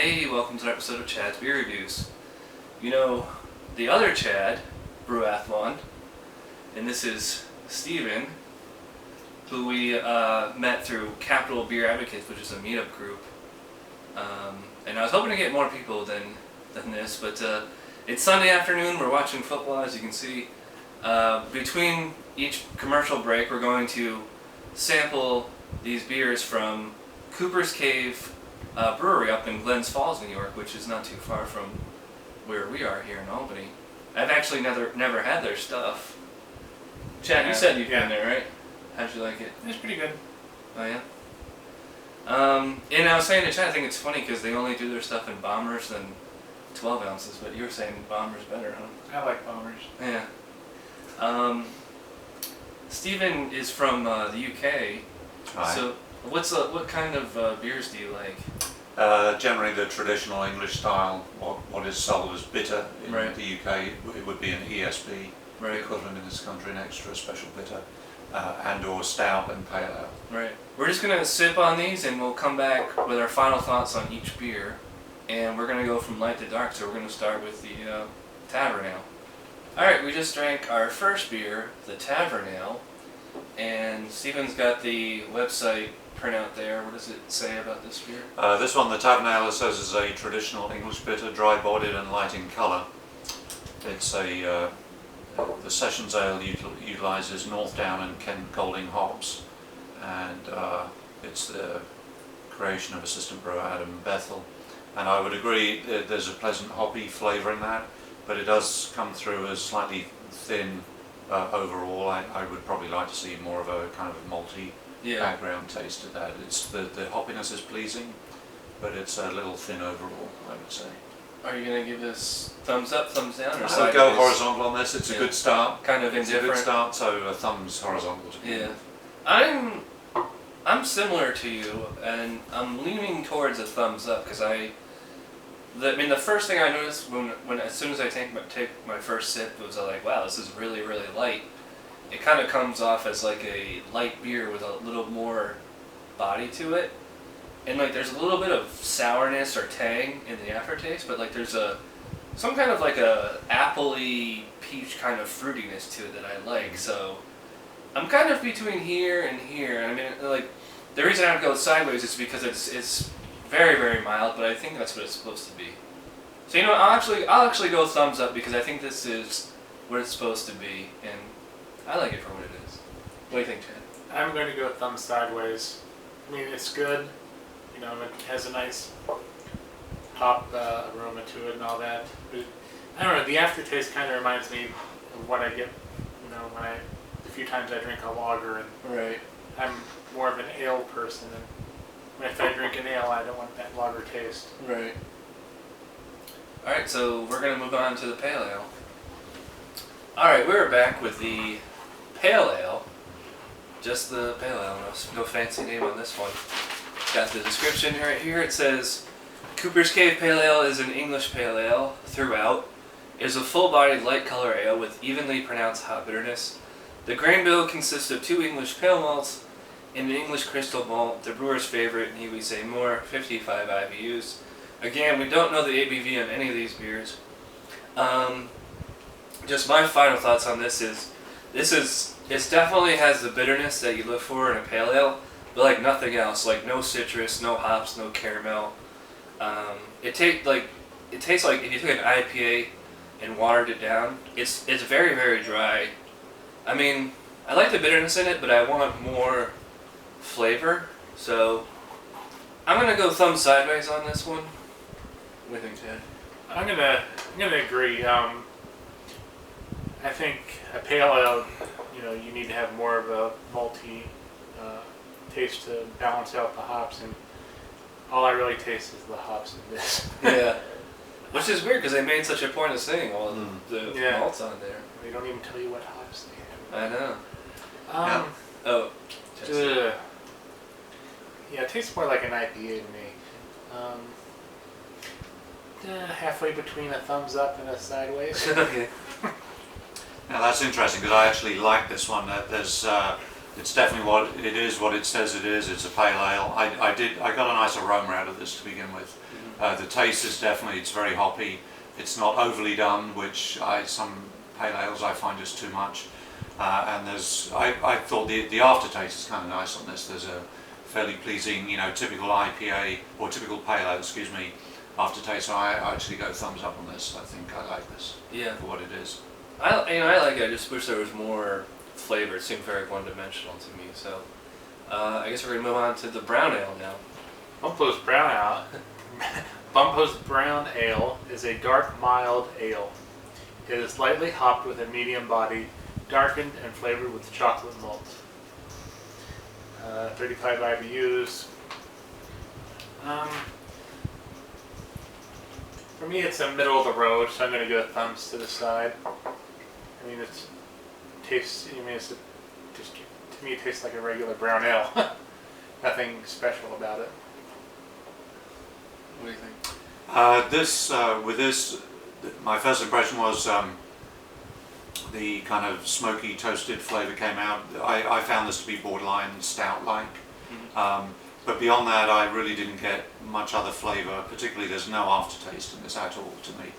Hey, welcome to an episode of Chad's Beer Reviews. You know, the other Chad, Brew-athlon, and this is Steven, who we met through Capital Beer Advocates, which is a meetup group. And I was hoping to get more people than this, but it's Sunday afternoon, we're watching football, as you can see. Between each commercial break, we're going to sample these beers from Cooper's Cave Brewery up in Glens Falls, New York, which is not too far from where we are here in Albany. I've actually never had their stuff. Chad, you said you've been there, right? How'd you like it? It's pretty good. Oh yeah? And I was saying to Chad, I think it's funny because they only do their stuff in bombers than 12 ounces, but you were saying bombers better, huh? I like bombers. Yeah. Steven is from the UK. Hi. So what kind of beers do you like? Generally the traditional English style, what is sold as bitter in Right. the UK, it would be an ESB, Right. equivalent in this country, an extra special bitter, and or stout and pale ale. Right. We're just going to sip on these and we'll come back with our final thoughts on each beer. And we're going to go from light to dark, so we're going to start with the Tavern Ale. Alright, we just drank our first beer, the Tavern Ale. And Steven's got the website printout there. What does it say about this beer? This one, the Tavern Ale, says is a traditional English bitter, dry-bodied and light in colour. It's the Sessions Ale utilises North Down and Kent Golding hops, and it's the creation of assistant brewer Adam Bethel. And I would agree that there's a pleasant hoppy flavour in that, but it does come through as slightly thin overall. I would probably like to see more of a kind of malty background taste to that. It's the hoppiness is pleasing, but it's a little thin overall, I would say. Are you going to give this thumbs up, thumbs down, or I would go horizontal on this. It's a good start. Kind of It's a indifferent. good start, so a thumbs horizontal. Yeah. I'm similar to you, and I'm leaning towards a thumbs up because the first thing I noticed when as soon as I take my first sip was like, wow, this is really, really light. It kind of comes off as like a light beer with a little more body to it. And like there's a little bit of sourness or tang in the aftertaste, but like there's some kind of like a appley peach kind of fruitiness to it that I like. So I'm kind of between here and here. I mean, like the reason I would go sideways is because it's very, very mild, but I think that's what it's supposed to be. So you know, I'll actually go thumbs up because I think this is what it's supposed to be, and I like it for what it is. What do you think, Chad? I'm going to go thumb sideways. I mean, it's good. You know, it has a nice hop aroma to it and all that. But I don't know, the aftertaste kind of reminds me of what I get, you know, the few times I drink a lager, and Right. I'm more of an ale person, and if I drink an ale, I don't want that lager taste. Right. Alright, so we're going to move on to the Pale Ale. Alright, we're back with the Pale Ale. Just the Pale Ale, no fancy name on this one. Got the description right here. It says, Cooper's Cave Pale Ale is an English Pale Ale throughout. It is a full-bodied light color ale with evenly pronounced hop bitterness. The grain bill consists of 2 English pale malts and an English crystal malt, the brewer's favorite, need we say more, 55 IBUs. Again, we don't know the ABV on any of these beers. Just my final thoughts on this is, it definitely has the bitterness that you look for in a pale ale, but like nothing else, like no citrus, no hops, no caramel. It tastes like if you took an IPA and watered it down. It's very, very dry. I mean, I like the bitterness in it, but I want more flavor. So I'm gonna go thumb sideways on this one. What do you think, Chad? I'm gonna agree. I think a pale ale, you know, you need to have more of a malty taste to balance out the hops, and all I really taste is the hops in this. Yeah. Which is weird because they made such a point of saying all of the malts on there. They don't even tell you what hops they have. I know. Oh. Jesse. Yeah, it tastes more like an IPA to me. Halfway between a thumbs up and a sideways. Okay. Now that's interesting because I actually like this one. There's It's definitely what it is, what it says it is. It's a pale ale. I got a nice aroma out of this to begin with. The taste is definitely, it's very hoppy. It's not overly done, which some pale ales I find just too much. And I thought the aftertaste is kind of nice on this. There's a fairly pleasing, typical IPA or typical pale ale, aftertaste. So I actually go thumbs up on this. I think I like this. Yeah. For what it is. I like it. I just wish there was more flavor. It seemed very one-dimensional to me. So I guess we're gonna move on to the brown ale now. Bumppo's Brown Ale. Bumppo's Brown Ale is a dark, mild ale. It is lightly hopped with a medium body, darkened and flavored with chocolate malt. 35 IBUs. For me, it's a middle of the road, so I'm going to go thumbs to the side. I mean, to me, it tastes like a regular brown ale. Nothing special about it. What do you think? With this, my first impression was the kind of smoky, toasted flavour came out. I found this to be borderline stout-like. But beyond that, I really didn't get much other flavour. Particularly, there's no aftertaste in this at all to me.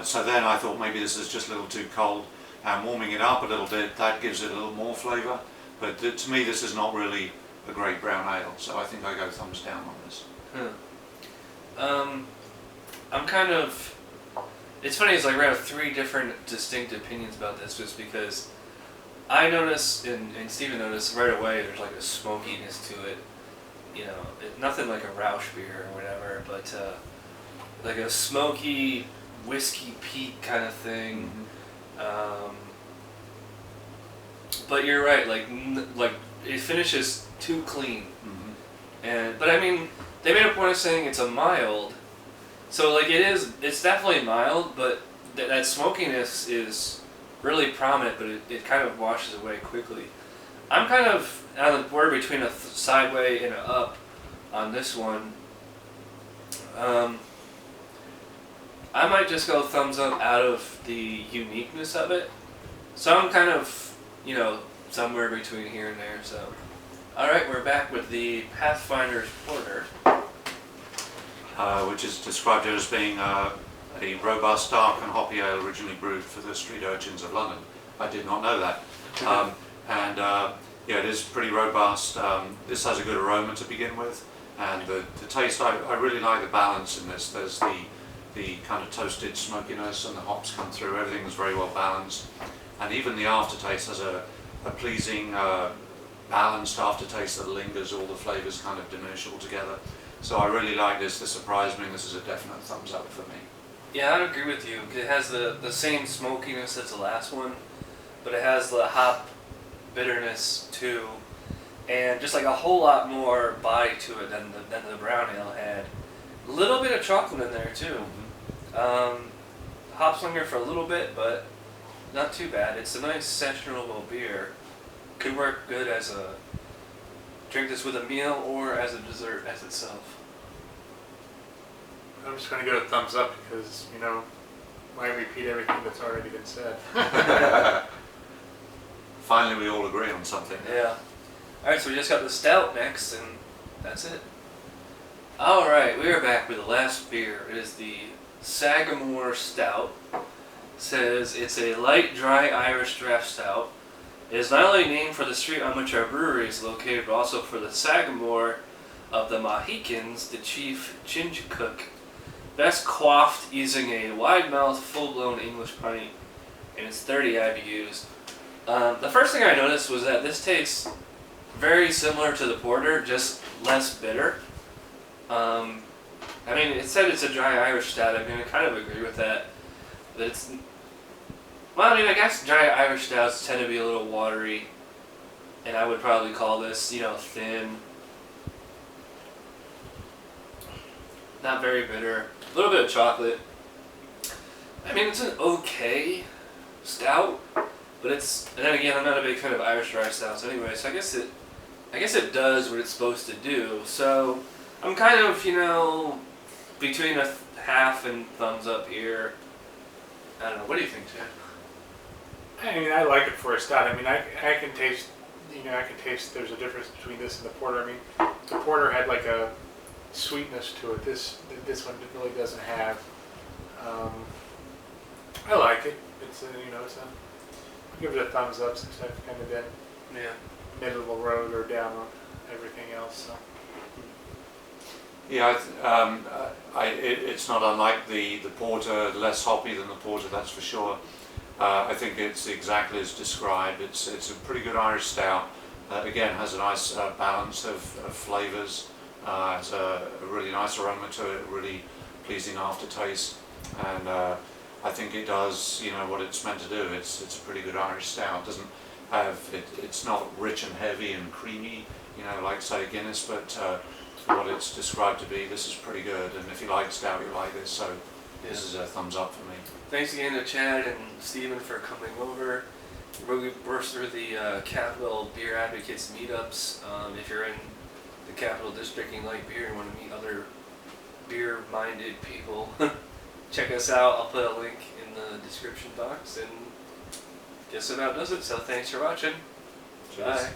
So then I thought maybe this is just a little too cold. And warming it up a little bit, that gives it a little more flavour. But to me, this is not really a great brown ale. So I think I go thumbs down on this. I'm kind of. It's funny. It's like we have 3 different distinct opinions about this, just because I noticed and Steven noticed right away. There's like a smokiness to it. Nothing like a Rausch beer or whatever, but like a smoky whiskey peat kind of thing. But you're right. Like it finishes too clean. But I mean, they made a point of saying it's a mild. So like it's definitely mild, but that smokiness is really prominent, but it kind of washes away quickly. I'm kind of on the border between a sideway and an up on this one. I might just go thumbs up out of the uniqueness of it. So I'm kind of, somewhere between here and there. So, all right, we're back with the Pathfinder's Porter. Which is described here as being a robust, dark and hoppy ale originally brewed for the street urchins of London. I did not know that. It is pretty robust. This has a good aroma to begin with, and the taste, I really like the balance in this. There's the kind of toasted smokiness and the hops come through. Everything is very well balanced, and even the aftertaste has a pleasing, balanced aftertaste that lingers. All the flavours kind of diminish altogether. So I really like this. This surprised me. This is a definite thumbs up for me. Yeah, I'd agree with you. It has the same smokiness as the last one, but it has the hop bitterness too, and just like a whole lot more body to it than the brown ale had. A little bit of chocolate in there too. Hop slinger for a little bit, but not too bad. It's a nice sessionable beer. Could work good as a drink this with a meal or as a dessert as itself. I'm just going to go to thumbs up because, why repeat everything that's already been said? Finally, we all agree on something. Yeah. Alright, so we just got the stout next, and that's it. Alright, we are back with the last beer. It is the Sagamore Stout. It says it's a light, dry Irish draft stout. It is not only named for the street on which our brewery is located, but also for the Sagamore of the Mohicans, the chief ginger cook, best quaffed using a wide-mouthed, full-blown English pint, and it's 30 IBUs. The first thing I noticed was that this tastes very similar to the porter, just less bitter. It said it's a dry Irish stout. I kind of agree with that. But it's... Well, I guess dry Irish stouts tend to be a little watery, and I would probably call this, thin. Not very bitter. A little bit of chocolate. It's an okay stout, but it's... And then again, I'm not a big fan of Irish dry stouts anyway, so I guess it does what it's supposed to do. So I'm kind of, between a half and thumbs up here. I don't know. What do you think, Chad? I like it for a stout. I can taste I can taste there's a difference between this and the porter. I mean, the porter had like a sweetness to it. This one really doesn't have. I like it. It's a, I'll give it a thumbs up since I've kind of been middle of the road or down on everything else. So. Yeah, it's not unlike the porter, less hoppy than the porter, that's for sure. I think it's exactly as described. It's a pretty good Irish stout. Again, has a nice balance of flavours. Has a really nice aroma to it, really pleasing aftertaste, and I think it does what it's meant to do. It's a pretty good Irish stout. It doesn't have it's not rich and heavy and creamy, like say Guinness, but for what it's described to be, this is pretty good. And if you like stout, you like this. So this is a thumbs up for me. Thanks again to Chad and Stephen for coming over. We're through the Capital Beer Advocates meetups. If you're in the Capital District and you like beer and want to meet other beer-minded people, check us out. I'll put a link in the description box, and guess about does it. So thanks for watching. Cheers. Bye.